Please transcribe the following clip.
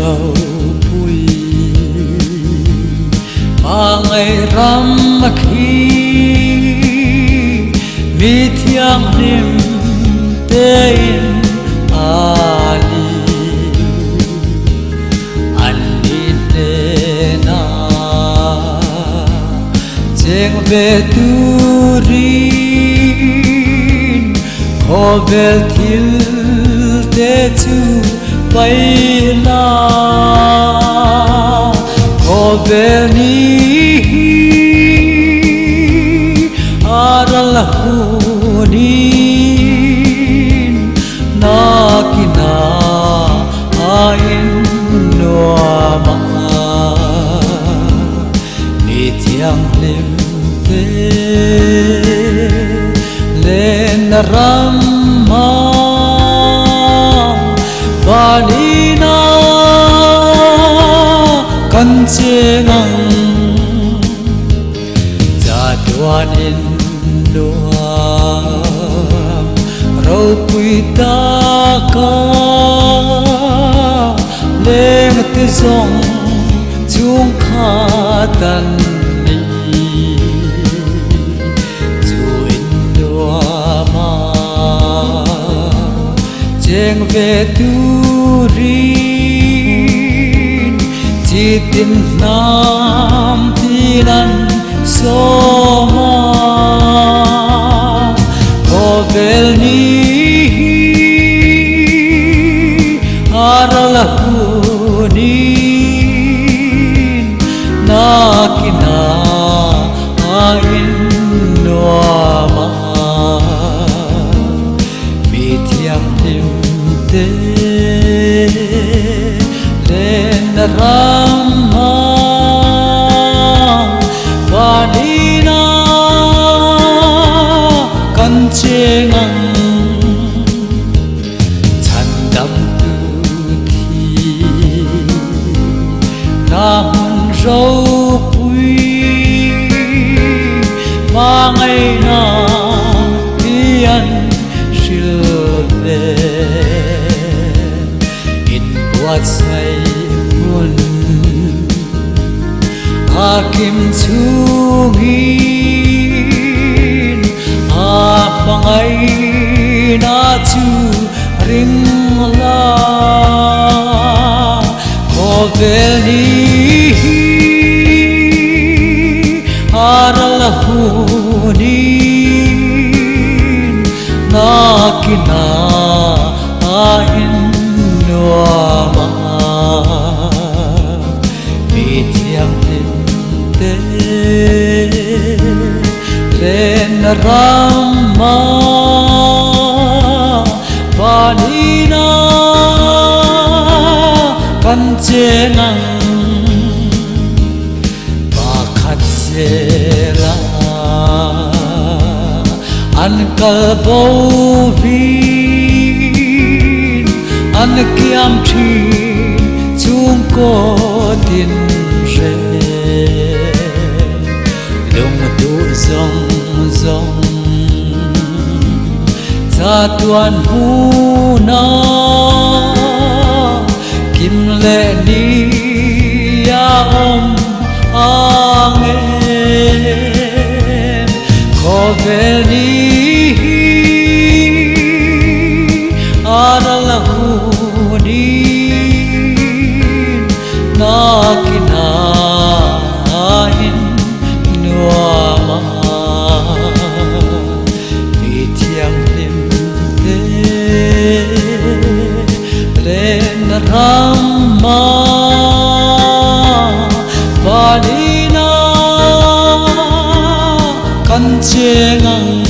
ropui ngày rằm khi mi thiang lim tên ali ani na cheng ve turin kho vel thil te chu bay la kho vel ni Hunin nakina ain noama nitiang lim te len ramma vanina kancengang jadwanin ropui taka leng te zong chung kha tan ni chuin ma cheng ve turin chi tin nam tinan soma Velni Harlalhunin nakina ain noama mithiang lim te len ramma vanina kancengang chandam tu thi namun ropui ngày na hian silve in buat sai ngun hakim chungin hmangaih na chu ring la kho vel ni Harlalhunin nakina ain noama mithiang lim te len ramma vanina kancengang pakhat sela an kalbovin an kiam thin chung ko tin re lung tu zong zong cha tuan hu na kim le ni ya angem kho vel ni Harlalhunin nakina ain noama mithiang lim te len ramma vanina kancengang